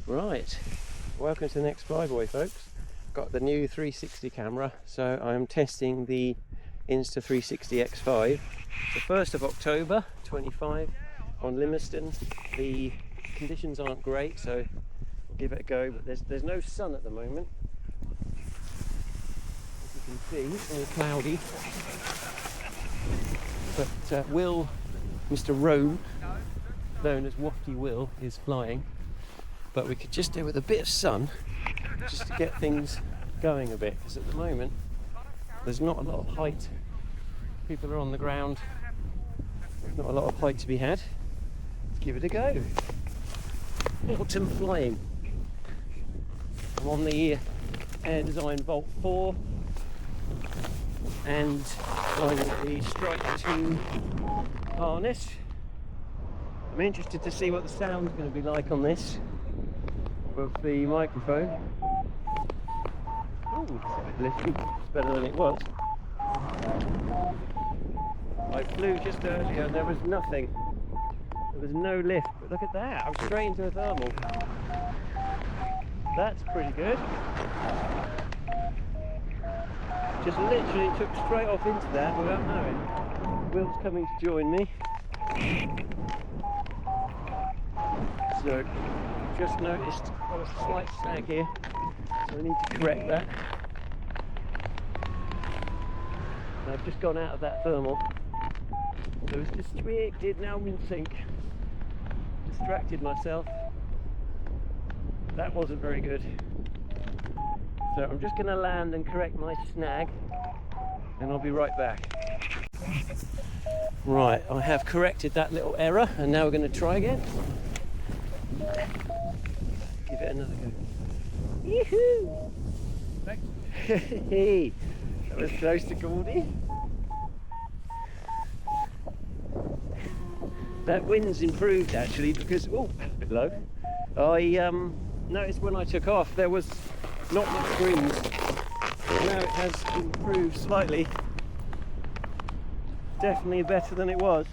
Right, welcome to the next flyboy, folks. Got the new 360 camera, so I'm testing the Insta 360 X5. The 1st of October 25 on Limerstone. The conditions aren't great, so we'll give it a go, but there's no sun at the moment. As you can see, it's all cloudy. But Mr. Roan, known as Wafty Will, is flying. But we could just do with a bit of sun just to get things going a bit, because at the moment there's not a lot of height. People are on the ground, not a lot of height to be had. Let's give it a go. Autumn flying. I'm on the Air Design Volt 4 and flying with the Strike 2 harness. I'm interested to see what the sound's going to be like on this with the microphone. Ooh, it's a bit lifty. It's better than it was. I flew just earlier and there was nothing. There was no lift, but look at that, I'm straight into a thermal. That's pretty good. Just literally took straight off into that without knowing. Will's coming to join me. So, just noticed got a slight snag here, so I need to correct that. And I've just gone out of that thermal. So it's distracted, now I'm in sync. Distracted myself. That wasn't very good. So I'm just going to land and correct my snag, and I'll be right back. Right, I have corrected that little error, and now we're going to try again. Give it another go. Yoo-hoo! Hey, that was close to Gordy. That wind's improved actually, because a bit low. I noticed when I took off there was not much breeze. Now it has improved slightly. Definitely better than it was.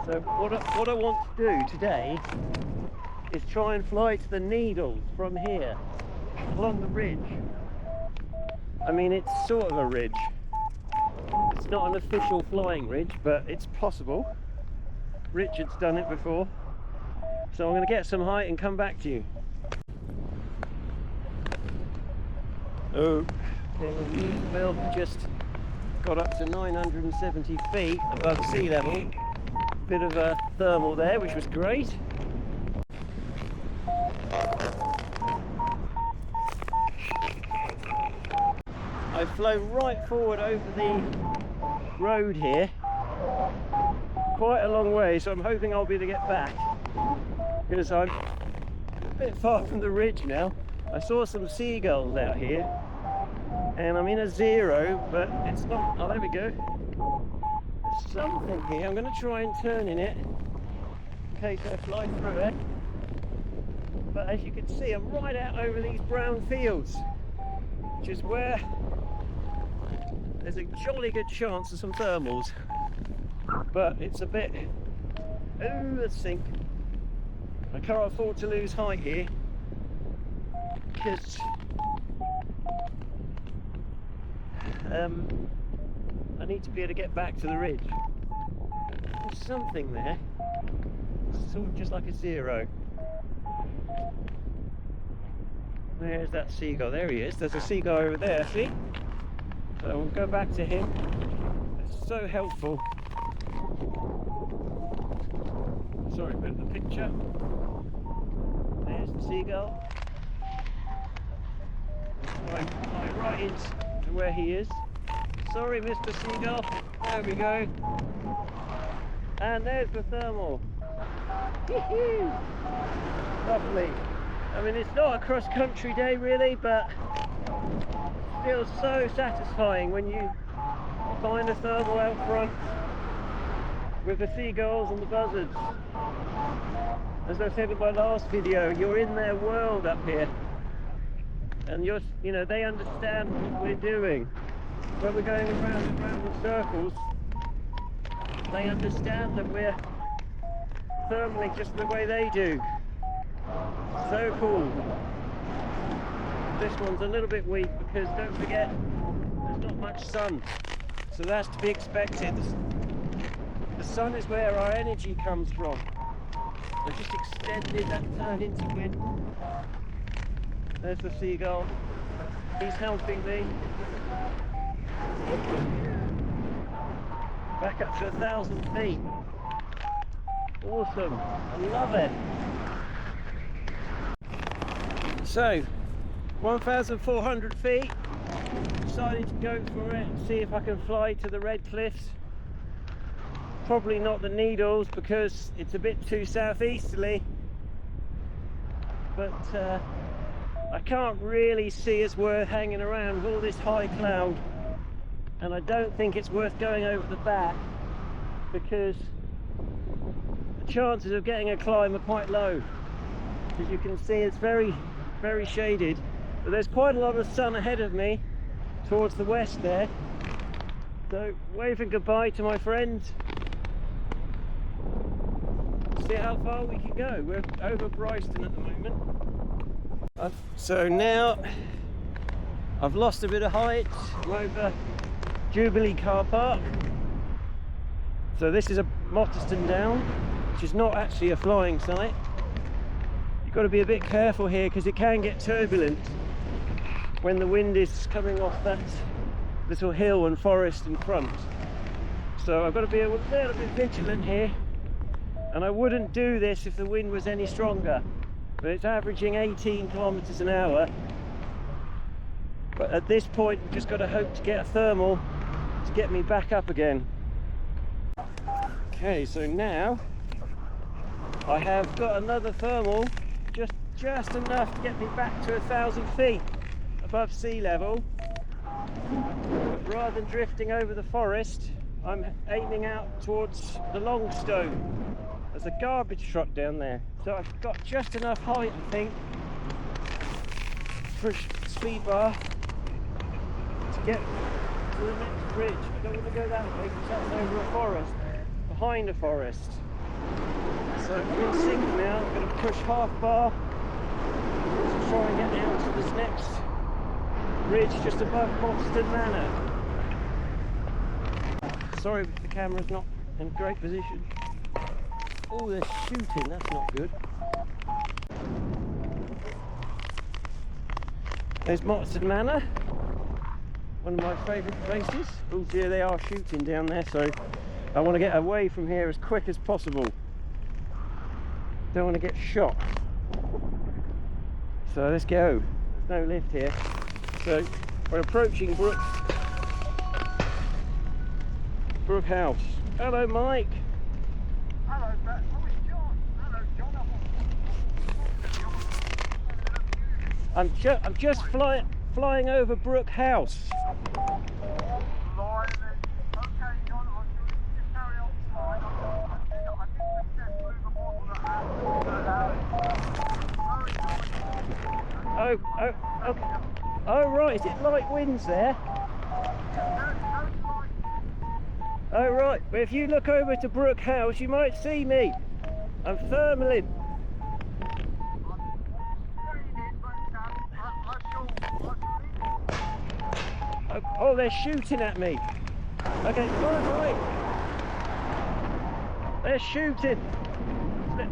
So what I want to do today is try and fly to the Needles from here, along the ridge. I mean, it's sort of a ridge. It's not an official flying ridge, but it's possible. Richard's done it before. So I'm going to get some height and come back to you. Oh, Bill just got up to 970 feet above sea level. Bit of a thermal there, which was great. I've flown right forward over the road here, quite a long way, so I'm hoping I'll be able to get back, because I'm a bit far from the ridge now. I saw some seagulls out here, and I'm in a zero, but it's not. Oh, there we go. There's something here. I'm going to try and turn in it in case I fly through it. But as you can see, I'm right out over these brown fields, which is where there's a jolly good chance of some thermals. But it's a bit... Oh, let's sink. I can't afford to lose height here, because I need to be able to get back to the ridge. There's something there, sort of just like a zero. There's that seagull. There he is. There's a seagull over there, see? So we'll go back to him. It's so helpful. Sorry about the picture. There's the seagull. Fly right into where he is. Sorry, Mr. Seagull. There we go. And there's the thermal. Lovely. I mean, it's not a cross-country day really, but it feels so satisfying when you find a thermal out front with the seagulls and the buzzards. As I said in my last video, you're in their world up here. and you know, they understand what we're doing. When we're going around and round in circles, they understand that we're thermally just the way they do. So cool. This one's a little bit weak because, don't forget, there's not much sun, so that's to be expected. The sun is where our energy comes from. I just extended that turn into wind. There's the seagull. He's helping me. Back up to 1,000 feet. Awesome. I love it. So, 1,400 feet. Decided to go for it, see if I can fly to the Red Cliffs. Probably not the Needles because it's a bit too southeasterly, but I can't really see it's worth hanging around with all this high cloud, and I don't think it's worth going over the back because the chances of getting a climb are quite low. As you can see, it's very shaded, but there's quite a lot of sun ahead of me towards the west there, so waving goodbye to my friends. See how far we can go. We're over Bryston at the moment. So now I've lost a bit of height. I'm over Jubilee car park. So this is a Limerstone Down, which is not actually a flying site. You've got to be a bit careful here because it can get turbulent when the wind is coming off that little hill and forest in front. So I've got to be a little bit vigilant here. And I wouldn't do this if the wind was any stronger, but it's averaging 18 kilometers an hour. But at this point, we've just got to hope to get a thermal to get me back up again. Okay, so now I have got another thermal, just enough to get me back to 1,000 feet above sea level. But rather than drifting over the forest, I'm aiming out towards the Longstone. There's a garbage truck down there, so I've got just enough height, I think, push speed bar to get to the next bridge. I don't want to go that way because that's over a forest, behind a forest. So I'm in sync now. I'm going to push half bar to try and get down to this next ridge just above Boston Manor. Sorry if the camera's not in great position. Oh, they're shooting, that's not good. There's Boston Manor, one of my favourite places. Oh dear, they are shooting down there, so I want to get away from here as quick as possible. Don't want to get shot. So let's go. There's no lift here. So we're approaching Brook House. Hello, Mike. Hello, Brett. Oh, it's John. Hello, John. I'm just flying over Brook House. Blimey. Okay, John, I'll just carry on flying. I didn't suggest move the model Okay. Oh, right. Is it light winds there? Oh, right. Well, if you look over to Brook House, you might see me. I'm thermaling. Oh, they're shooting at me. Okay, right. They're shooting.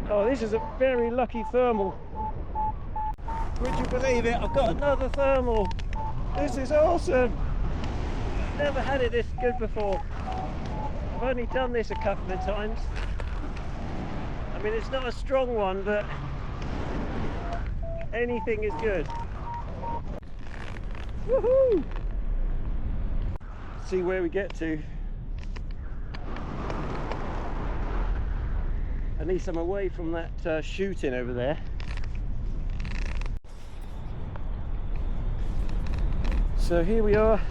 Oh, this is a very lucky thermal. Would you believe it? I've got another thermal. This is awesome. Never had it this good before. I've only done this a couple of times. I mean, it's not a strong one, but anything is good. Woohoo! See where we get to. At least I'm away from that shooting over there. So here we are.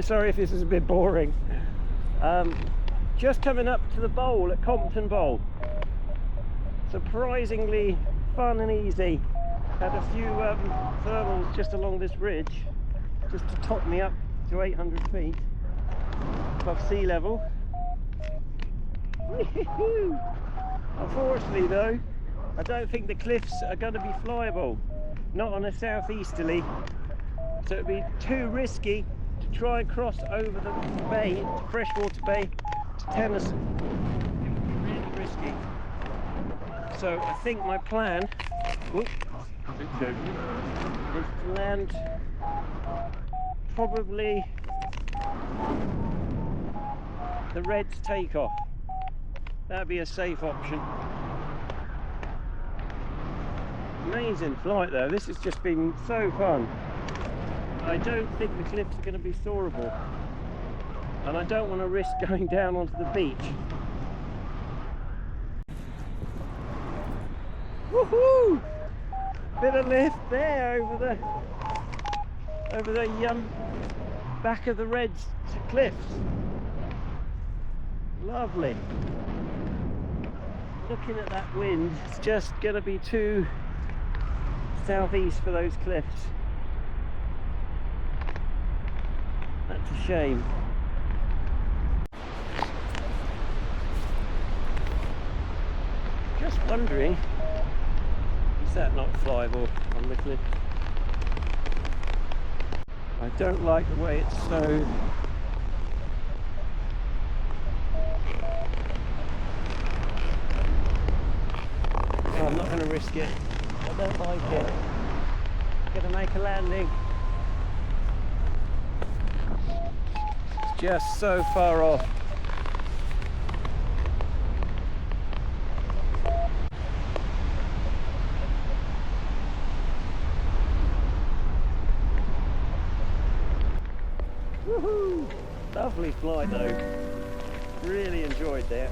Sorry if this is a bit boring. Just coming up to the bowl at Compton Bay. Surprisingly fun and easy. Had a few thermals just along this ridge, just to top me up to 800 feet above sea level. Unfortunately though, I don't think the cliffs are going to be flyable, not on a southeasterly, so it would be too risky to try and cross over the bay, to freshwater bay, to Tennyson. It would be really risky. So I think my plan is to land probably the Red's takeoff. That'd be a safe option. Amazing flight though, this has just been so fun. I don't think the cliffs are going to be soarable, and I don't want to risk going down onto the beach. Woohoo! Bit of lift there over the back of the Reds cliffs. Lovely. Looking at that wind, it's just going to be too southeast for those cliffs. That's a shame. Just wondering, is that not flyable on the cliff? I don't like the way it's so I'm not going to risk it. I don't like it. I'm going to make a landing. It's just so far off. Woohoo! Lovely flight though. Really enjoyed that.